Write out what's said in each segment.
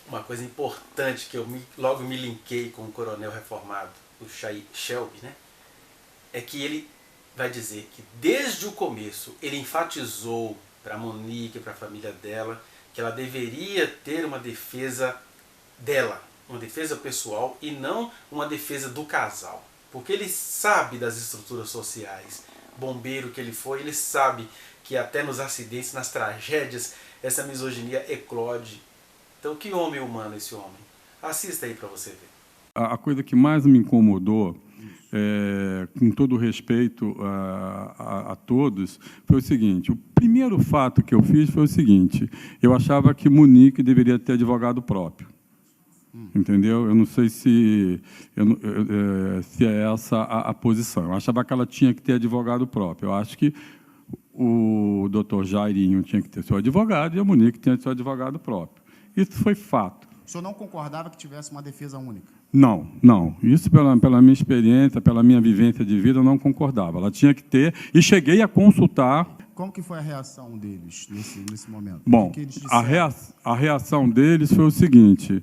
uma coisa importante que eu logo me linkei com o coronel reformado, o Shelby, né? É que ele vai dizer que desde o começo ele enfatizou para a Monique, para a família dela, que ela deveria ter uma defesa dela, uma defesa pessoal e não uma defesa do casal. Porque ele sabe das estruturas sociais, bombeiro que ele foi, ele sabe que até nos acidentes, nas tragédias, essa misoginia eclode. Então que homem humano esse homem? Assista aí para você ver. A coisa que mais me incomodou, com todo respeito a todos, foi o seguinte: o primeiro fato que eu fiz foi o seguinte: eu achava que Monique deveria ter advogado próprio. Entendeu? Eu não sei se é essa a posição. Eu achava que ela tinha que ter advogado próprio. Eu acho que o doutor Jairinho tinha que ter seu advogado e a Monique tinha seu advogado próprio. Isso foi fato. O senhor não concordava que tivesse uma defesa única? Não, não. Isso, pela minha experiência, pela minha vivência de vida, eu não concordava. Ela tinha que ter, e cheguei a consultar. Como que foi a reação deles nesse momento? Bom, a reação deles foi o seguinte: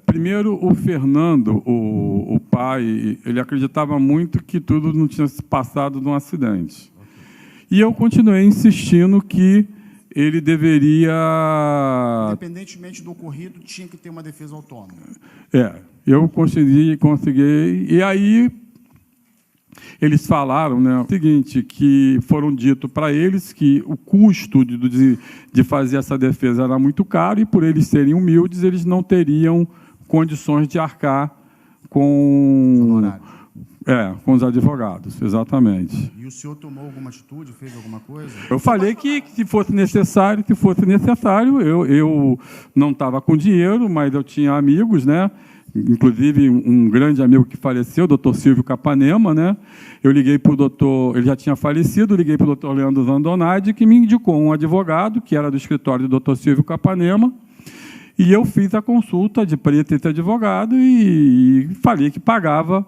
primeiro, o Fernando, o pai, ele acreditava muito que tudo não tinha se passado de um acidente. E eu continuei insistindo que ele deveria... Independentemente do ocorrido, tinha que ter uma defesa autônoma. Eu consegui, e aí eles falaram, né, o seguinte, que foram dito para eles que o custo de fazer essa defesa era muito caro e, por eles serem humildes, eles não teriam condições de arcar com os advogados, exatamente. E o senhor tomou alguma atitude, fez alguma coisa? Eu falei que se fosse necessário, eu não estava com dinheiro, mas eu tinha amigos, né? Inclusive um grande amigo que faleceu, o doutor Silvio Capanema, né? Eu liguei para o doutor, ele já tinha falecido, liguei para o doutor Leandro Zandonade, que me indicou um advogado, que era do escritório do doutor Silvio Capanema, e eu fiz a consulta de preto esse advogado e falei que pagava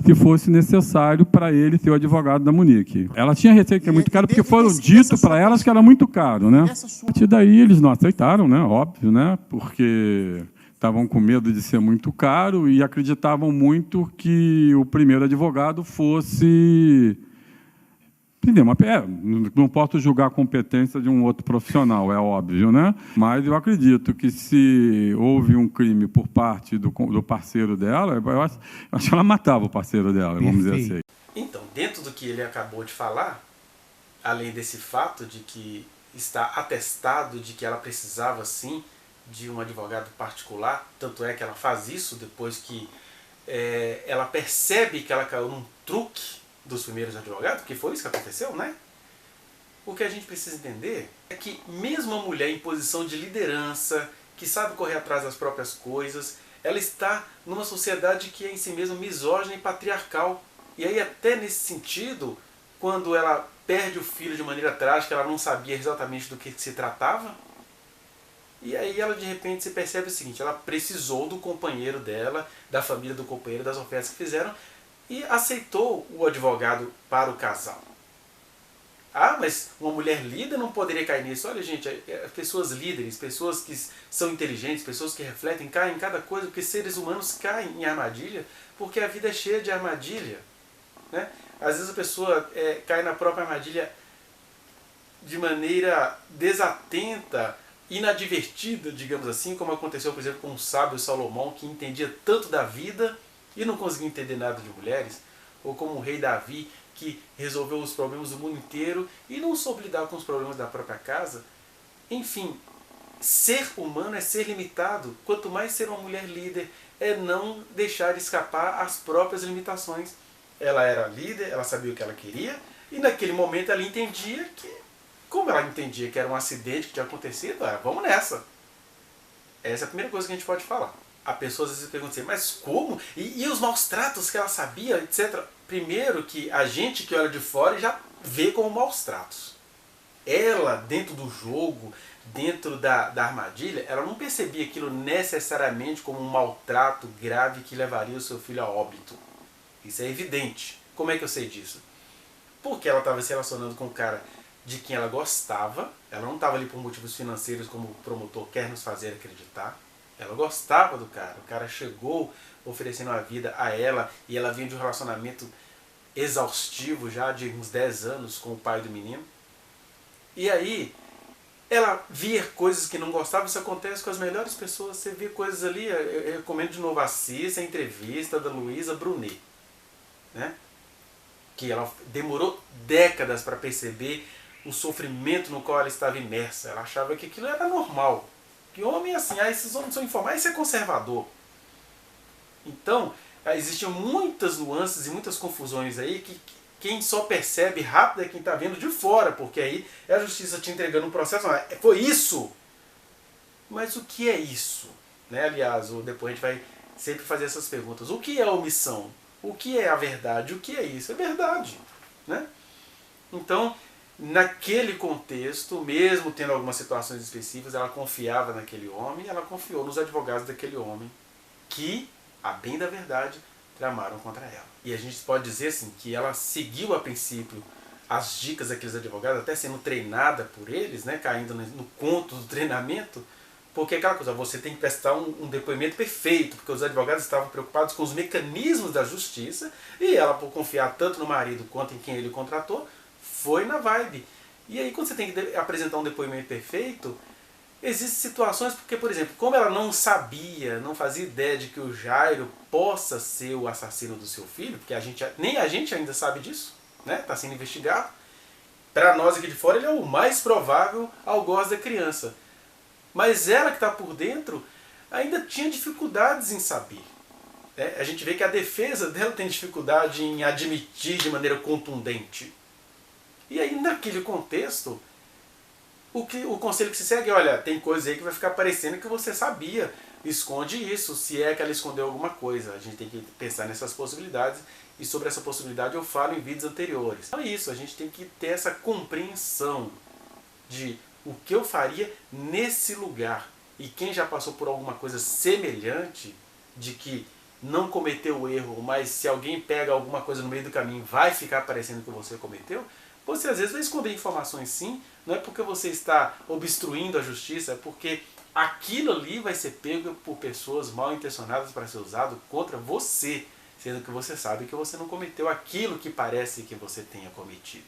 se fosse necessário para ele ser o advogado da Monique. Ela tinha receio que é muito caro, porque foram dito para elas que era muito caro, né? A partir daí eles não aceitaram, né? Óbvio, né? Porque estavam com medo de ser muito caro e acreditavam muito que o primeiro advogado fosse... não posso julgar a competência de um outro profissional, é óbvio, né? Mas eu acredito que se houve um crime por parte do parceiro dela, eu acho que ela matava o parceiro dela, vamos dizer assim. Então, dentro do que ele acabou de falar, além desse fato de que está atestado de que ela precisava, sim, de um advogado particular, tanto é que ela faz isso depois que ela percebe que ela caiu num truque dos primeiros advogados, porque foi isso que aconteceu, né? O que a gente precisa entender é que mesmo a mulher em posição de liderança, que sabe correr atrás das próprias coisas, ela está numa sociedade que é em si mesma misógina e patriarcal. E aí até nesse sentido, quando ela perde o filho de maneira trágica, ela não sabia exatamente do que se tratava, e aí ela de repente se percebe o seguinte: ela precisou do companheiro dela, da família do companheiro, das ofertas que fizeram, e aceitou o advogado para o casal. Ah, mas uma mulher líder não poderia cair nisso. Olha, gente, pessoas líderes, pessoas que são inteligentes, pessoas que refletem, caem em cada coisa, porque seres humanos caem em armadilha, porque a vida é cheia de armadilha, né? Às vezes a pessoa cai na própria armadilha de maneira desatenta, inadvertida, digamos assim, como aconteceu, por exemplo, com o sábio Salomão, que entendia tanto da vida e não conseguia entender nada de mulheres, ou como o rei Davi, que resolveu os problemas do mundo inteiro e não soube lidar com os problemas da própria casa. Enfim, ser humano é ser limitado. Quanto mais ser uma mulher líder, é não deixar escapar as próprias limitações. Ela era líder, ela sabia o que ela queria, e naquele momento ela entendia que, como ela entendia que era um acidente que tinha acontecido, vamos nessa. Essa é a primeira coisa que a gente pode falar. A pessoa às vezes pergunta assim, mas como? E os maus tratos que ela sabia, etc. Primeiro que a gente que olha de fora já vê como maus tratos. Ela, dentro do jogo, dentro da armadilha, ela não percebia aquilo necessariamente como um maltrato grave que levaria o seu filho a óbito. Isso é evidente. Como é que eu sei disso? Porque ela estava se relacionando com um cara de quem ela gostava. Ela não estava ali por motivos financeiros como o promotor quer nos fazer acreditar. Ela gostava do cara. O cara chegou oferecendo a vida a ela e ela vinha de um relacionamento exaustivo já de uns 10 anos com o pai do menino. E aí ela via coisas que não gostava. Isso acontece com as melhores pessoas. Você vê coisas ali, eu recomendo de novo, assista a entrevista da Luísa Brunet, né? Que ela demorou décadas para perceber o sofrimento no qual ela estava imersa. Ela achava que aquilo era normal. Que homem é assim, esses homens são informais, isso é conservador. Então, existiam muitas nuances e muitas confusões aí que quem só percebe rápido é quem está vendo de fora, porque aí é a justiça te entregando um processo. Foi isso! Mas o que é isso? Né? Aliás, depois a gente vai sempre fazer essas perguntas. O que é a omissão? O que é a verdade? O que é isso? É verdade. Né? Então, naquele contexto, mesmo tendo algumas situações específicas, ela confiava naquele homem, ela confiou nos advogados daquele homem, que, a bem da verdade, tramaram contra ela. E a gente pode dizer assim, que ela seguiu a princípio as dicas daqueles advogados, até sendo treinada por eles, né, caindo no conto do treinamento, porque aquela coisa, você tem que prestar um depoimento perfeito, porque os advogados estavam preocupados com os mecanismos da justiça, e ela, por confiar tanto no marido quanto em quem ele contratou, foi na vibe. E aí quando você tem que apresentar um depoimento perfeito, existem situações, porque, por exemplo, como ela não sabia, não fazia ideia de que o Jairo possa ser o assassino do seu filho, porque nem a gente ainda sabe disso, né? Está sendo investigado. Para nós aqui de fora, ele é o mais provável algoz da criança. Mas ela que está por dentro ainda tinha dificuldades em saber. A gente vê que a defesa dela tem dificuldade em admitir de maneira contundente. E aí, naquele contexto, o conselho que se segue é, olha, tem coisa aí que vai ficar parecendo que você sabia. Esconde isso, se é que ela escondeu alguma coisa. A gente tem que pensar nessas possibilidades. E sobre essa possibilidade eu falo em vídeos anteriores. Então é isso, a gente tem que ter essa compreensão de o que eu faria nesse lugar. E quem já passou por alguma coisa semelhante, de que não cometeu o erro, mas se alguém pega alguma coisa no meio do caminho, vai ficar parecendo que você cometeu, você às vezes vai esconder informações sim, não é porque você está obstruindo a justiça, é porque aquilo ali vai ser pego por pessoas mal intencionadas para ser usado contra você, sendo que você sabe que você não cometeu aquilo que parece que você tenha cometido.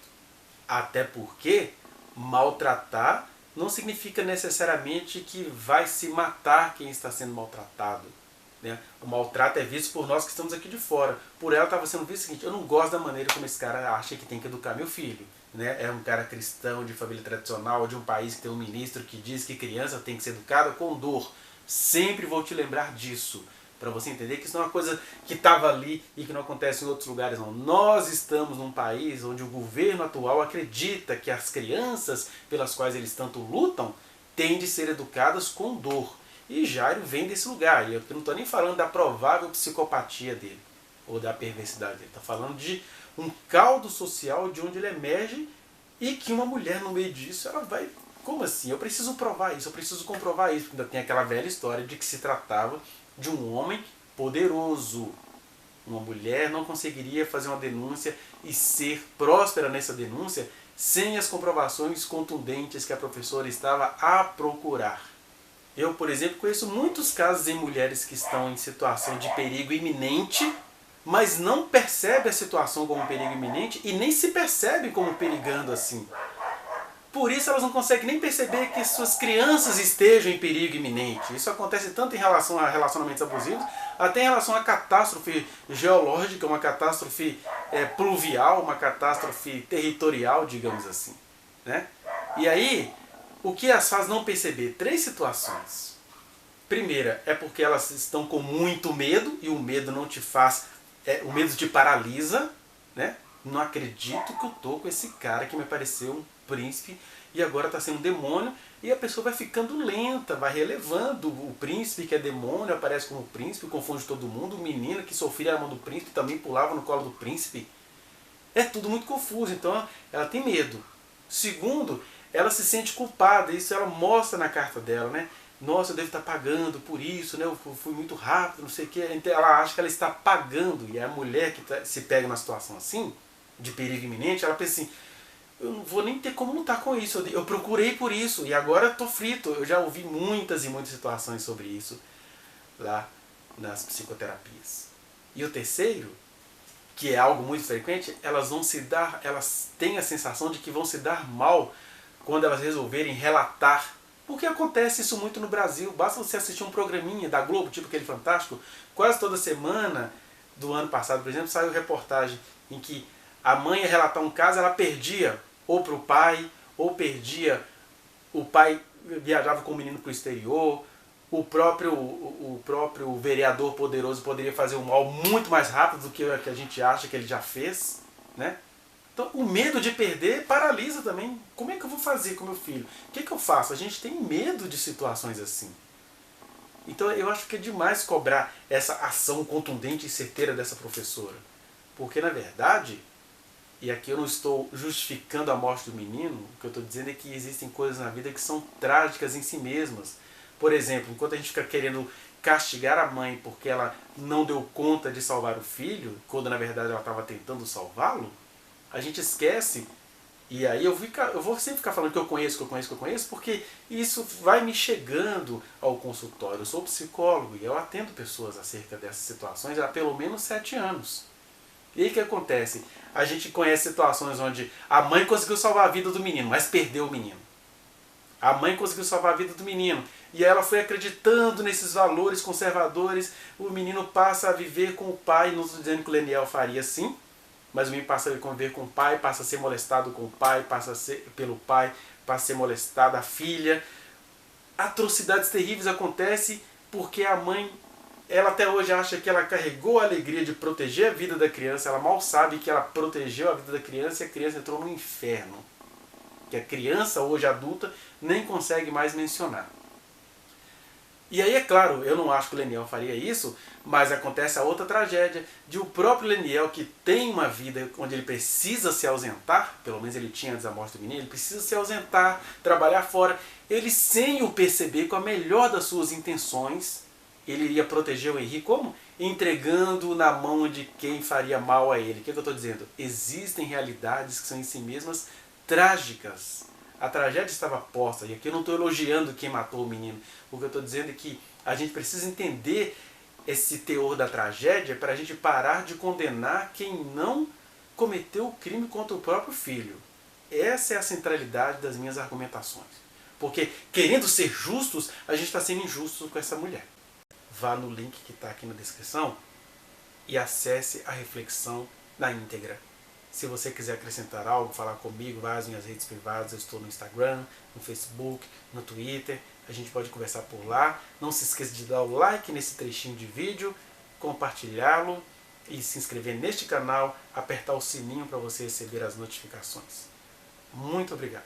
Até porque maltratar não significa necessariamente que vai se matar quem está sendo maltratado. Né? O maltrato é visto por nós que estamos aqui de fora. Por ela estava sendo visto o seguinte, eu não gosto da maneira como esse cara acha que tem que educar meu filho. Né? É um cara cristão, de família tradicional, de um país que tem um ministro que diz que criança tem que ser educada com dor. Sempre vou te lembrar disso, para você entender que isso não é uma coisa que estava ali e que não acontece em outros lugares. Não. Nós estamos num país onde o governo atual acredita que as crianças pelas quais eles tanto lutam têm de ser educadas com dor. E Jairo vem desse lugar. E eu não estou nem falando da provável psicopatia dele, ou da perversidade dele. Estou falando de um caldo social de onde ele emerge e que uma mulher no meio disso, ela vai... Como assim? Eu preciso provar isso, eu preciso comprovar isso. Porque ainda tem aquela velha história de que se tratava de um homem poderoso. Uma mulher não conseguiria fazer uma denúncia e ser próspera nessa denúncia sem as comprovações contundentes que a professora estava a procurar. Eu, por exemplo, conheço muitos casos em mulheres que estão em situação de perigo iminente, mas não percebem a situação como perigo iminente e nem se percebem como perigando assim. Por isso elas não conseguem nem perceber que suas crianças estejam em perigo iminente. Isso acontece tanto em relação a relacionamentos abusivos, até em relação a catástrofe geológica, uma catástrofe pluvial, uma catástrofe territorial, digamos assim. Né? E aí, o que as faz não perceber? 3 situações. Primeira, é porque elas estão com muito medo, e o medo não te faz... o medo te paralisa, né? Não acredito que eu tô com esse cara que me pareceu um príncipe e agora está sendo um demônio, e a pessoa vai ficando lenta, vai relevando o príncipe que é demônio, aparece como príncipe, confunde todo mundo, o menino que sofria a mão do príncipe também pulava no colo do príncipe. É tudo muito confuso, então ela tem medo. Segundo, ela se sente culpada, isso ela mostra na carta dela, né? Nossa, eu devo estar pagando por isso, né? Eu fui muito rápido, não sei o quê. Então ela acha que ela está pagando, e a mulher que se pega numa situação assim, de perigo iminente, ela pensa assim, eu não vou nem ter como lutar com isso. Eu procurei por isso e agora estou frito. Eu já ouvi muitas e muitas situações sobre isso lá nas psicoterapias. E o terceiro, que é algo muito frequente, elas têm a sensação de que vão se dar mal quando elas resolverem relatar. Porque acontece isso muito no Brasil. Basta você assistir um programinha da Globo, tipo aquele Fantástico, quase toda semana do ano passado, por exemplo, saiu reportagem em que a mãe ia relatar um caso, ela perdia ou para o pai, ou perdia, o pai viajava com o menino para o exterior, o próprio vereador poderoso poderia fazer um mal muito mais rápido do que a gente acha que ele já fez, né? Então o medo de perder paralisa também. Como é que eu vou fazer com meu filho? O que eu faço? A gente tem medo de situações assim. Então eu acho que é demais cobrar essa ação contundente e certeira dessa professora. Porque na verdade, e aqui eu não estou justificando a morte do menino, o que eu estou dizendo é que existem coisas na vida que são trágicas em si mesmas. Por exemplo, enquanto a gente fica querendo castigar a mãe porque ela não deu conta de salvar o filho, quando na verdade ela estava tentando salvá-lo, a gente esquece, e aí eu vou sempre ficar falando que eu conheço, porque isso vai me chegando ao consultório. Eu sou psicólogo e eu atendo pessoas acerca dessas situações há pelo menos 7 anos. E aí o que acontece? A gente conhece situações onde a mãe conseguiu salvar a vida do menino, mas perdeu o menino. A mãe conseguiu salvar a vida do menino. E ela foi acreditando nesses valores conservadores. O menino passa a viver com o pai. Não estou dizendo que o Leniel faria assim, mas o menino passa a conviver com o pai, passa a ser molestado com o pai, passa a ser pelo pai, passa a ser molestada a filha. Atrocidades terríveis acontecem porque a mãe, ela até hoje acha que ela carregou a alegria de proteger a vida da criança. Ela mal sabe que ela protegeu a vida da criança e a criança entrou no inferno. Que a criança, hoje adulta, nem consegue mais mencionar. E aí, é claro, eu não acho que o Leniel faria isso, mas acontece a outra tragédia de o próprio Leniel, que tem uma vida onde ele precisa se ausentar, pelo menos ele tinha antes da morte do menino, ele precisa se ausentar, trabalhar fora, ele sem o perceber, com a melhor das suas intenções, ele iria proteger o Henri como? Entregando na mão de quem faria mal a ele. O que eu estou dizendo? Existem realidades que são em si mesmas trágicas. A tragédia estava posta, e aqui eu não estou elogiando quem matou o menino. O que eu estou dizendo é que a gente precisa entender esse teor da tragédia para a gente parar de condenar quem não cometeu o crime contra o próprio filho. Essa é a centralidade das minhas argumentações. Porque, querendo ser justos, a gente está sendo injusto com essa mulher. Vá no link que está aqui na descrição e acesse a reflexão na íntegra. Se você quiser acrescentar algo, falar comigo, vai às minhas redes privadas, eu estou no Instagram, no Facebook, no Twitter, a gente pode conversar por lá. Não se esqueça de dar o like nesse trechinho de vídeo, compartilhá-lo e se inscrever neste canal, apertar o sininho para você receber as notificações. Muito obrigado.